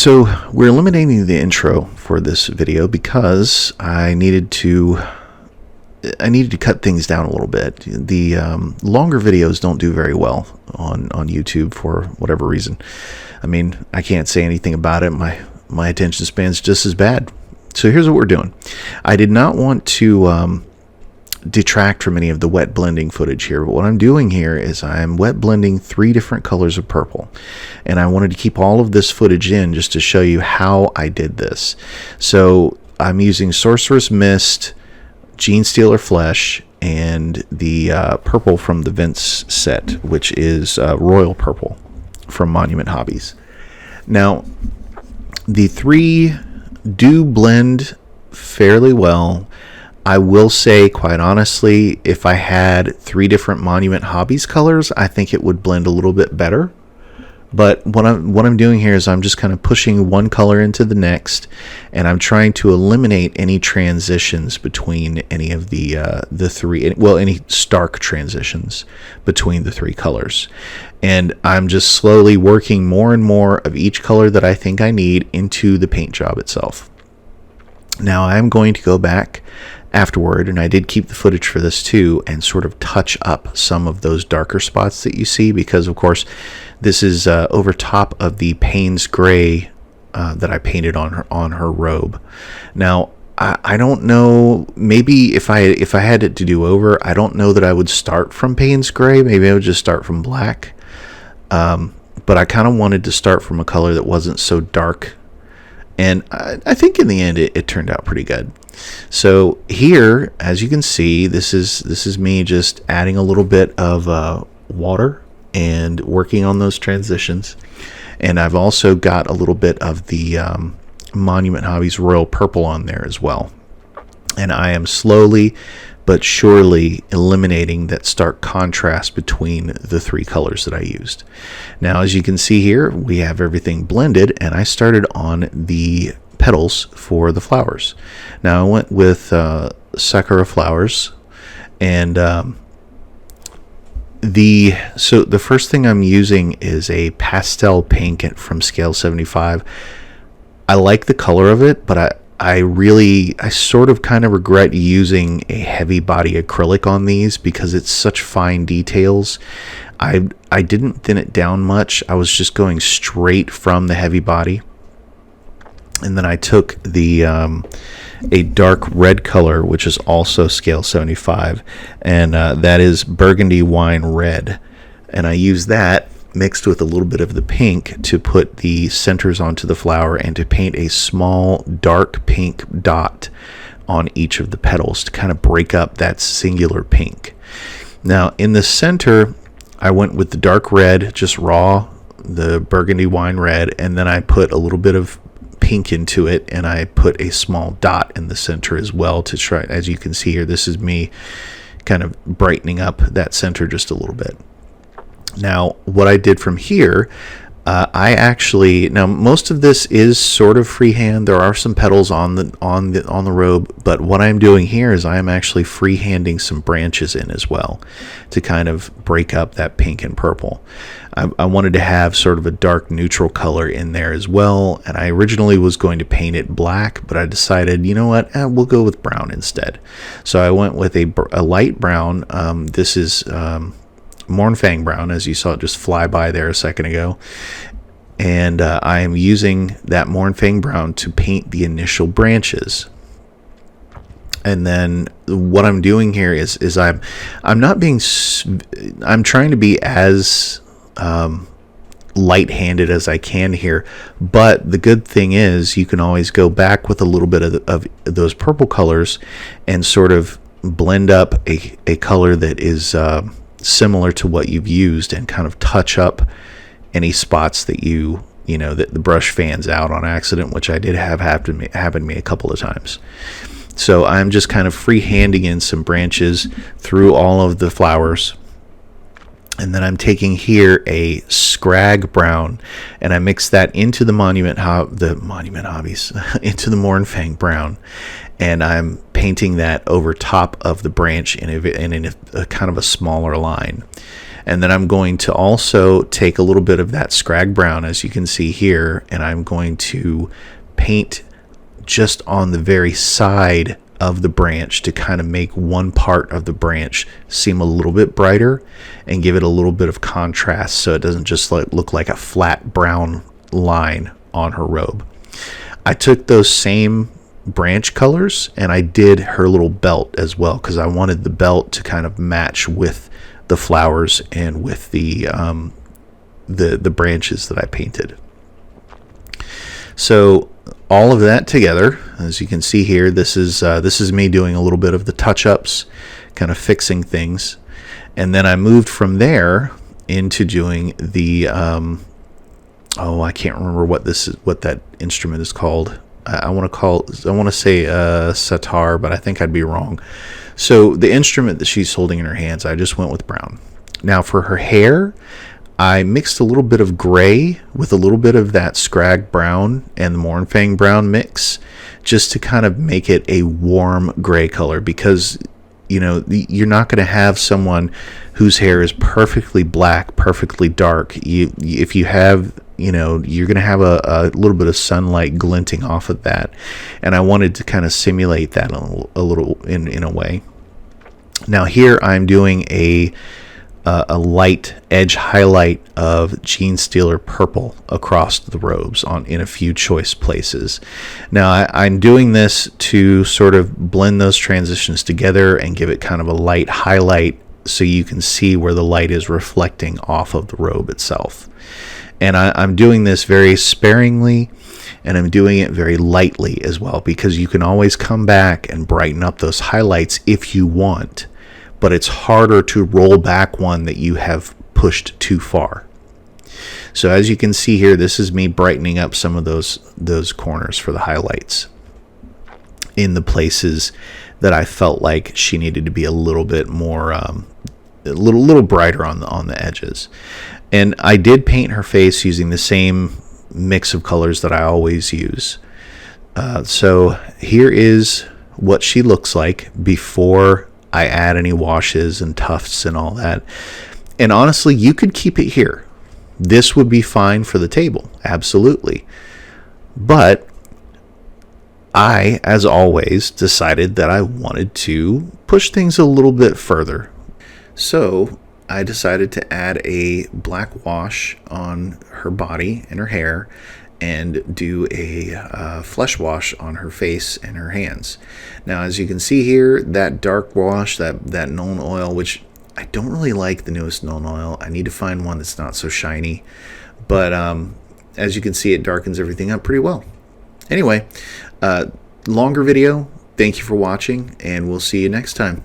So we're eliminating the intro for this video because I needed to cut things down a little bit. The longer videos don't do very well on YouTube for whatever reason. I mean, I can't say anything about it. My attention span's just as bad. So here's what we're doing. I did not want to detract from any of the wet blending footage here, but what I'm doing here is I'm wet blending 3 different colors of purple, and I wanted to keep all of this footage in just to show you how I did this. So I'm using Sorceress Mist, Gene Stealer Flesh, and the purple from the Vince set, which is Royal Purple from Monument Hobbies. Now, the 3 do blend fairly well. I will say, quite honestly, if I had 3 different Monument Hobbies colors, I think it would blend a little bit better. But what I'm doing here is I'm just kind of pushing one color into the next, and I'm trying to eliminate any transitions between any of the 3, well, any stark transitions between the 3 colors. And I'm just slowly working more and more of each color that I think I need into the paint job itself. Now I'm going to go back afterward, and I did keep the footage for this too, and sort of touch up some of those darker spots that you see, because of course this is over top of the Payne's gray that I painted on her robe. Now I don't know, maybe if I had it to do over, I don't know that I would start from Payne's gray. Maybe I would just start from black, but I kind of wanted to start from a color that wasn't so dark, and I think in the end it turned out pretty good. So here, as you can see, this is me just adding a little bit of water and working on those transitions. And I've also got a little bit of the Monument Hobbies Royal Purple on there as well. And I am slowly but surely eliminating that stark contrast between the 3 colors that I used. Now, as you can see here, we have everything blended, and I started on the petals for the flowers. Now I went with Sakura flowers, and the first thing I'm using is a pastel pink from scale 75. I like the color of it, but I sort of kind of regret using a heavy body acrylic on these because it's such fine details. I didn't thin it down much. I was just going straight from the heavy body. And then I took a dark red color, which is also scale 75, and that is Burgundy Wine Red. And I used that mixed with a little bit of the pink to put the centers onto the flower and to paint a small dark pink dot on each of the petals to kind of break up that singular pink. Now in the center, I went with the dark red, just raw, the Burgundy Wine Red, and then I put a little bit of pink into it, and I put a small dot in the center as well to try. As you can see here, this is me kind of brightening up that center just a little bit. Now what I did from here, now most of this is sort of freehand. There are some petals on the robe, but what I'm doing here is I am actually freehanding some branches in as well to kind of break up that pink and purple. I wanted to have sort of a dark neutral color in there as well, and I originally was going to paint it black, but I decided, you know what, we'll go with brown instead. So I went with a light brown. This is Mournfang brown, as you saw it just fly by there a second ago, and I am using that Mournfang brown to paint the initial branches. And then what I'm doing here is I'm trying to be as light-handed as I can here, but the good thing is you can always go back with a little bit of those purple colors and sort of blend up a color that is similar to what you've used, and kind of touch up any spots that that the brush fans out on accident, which I did have happen to me a couple of times. So I'm just kind of freehanding in some branches through all of the flowers, and then I'm taking here a Scrag brown, and I mix that into the Monument Hobbies into the Mournfang brown, and I'm painting that over top of the branch in a kind of a smaller line. And then I'm going to also take a little bit of that scrag brown, as you can see here, and I'm going to paint just on the very side of the branch to kind of make one part of the branch seem a little bit brighter and give it a little bit of contrast, so it doesn't just look like a flat brown line on her robe. I took those same branch colors and I did her little belt as well, because I wanted the belt to kind of match with the flowers and with the branches that I painted. So all of that together, as you can see here, this is me doing a little bit of the touch-ups, kind of fixing things, and then I moved from there into doing the I can't remember what that instrument is called. I want to say sitar, but I think I'd be wrong. So the instrument that she's holding in her hands, I just went with brown. Now for her hair, I mixed a little bit of gray with a little bit of that scrag brown and the Mournfang brown mix, just to kind of make it a warm gray color, because you're not going to have someone whose hair is perfectly black, perfectly dark. If you have, you're going to have a little bit of sunlight glinting off of that, and I wanted to kind of simulate that a little in a way. Now here I'm doing a light edge highlight of Gene Stealer purple across the robes in a few choice places. Now I'm doing this to sort of blend those transitions together and give it kind of a light highlight, so you can see where the light is reflecting off of the robe itself. And I'm doing this very sparingly, and I'm doing it very lightly as well, because you can always come back and brighten up those highlights if you want, but it's harder to roll back one that you have pushed too far. So as you can see here, this is me brightening up some of those corners for the highlights in the places that I felt like she needed to be a little bit more, a little brighter on the edges. And I did paint her face using the same mix of colors that I always use. So here is what she looks like before I add any washes and tufts and all that. And honestly, you could keep it here. This would be fine for the table, absolutely. But I, as always, decided that I wanted to push things a little bit further. So I decided to add a black wash on her body and her hair, and do a flesh wash on her face and her hands. Now, as you can see here, that dark wash, that Nuln oil, which I don't really like the newest Nuln oil. I need to find one that's not so shiny. But as you can see, it darkens everything up pretty well. Anyway, longer video. Thank you for watching, and we'll see you next time.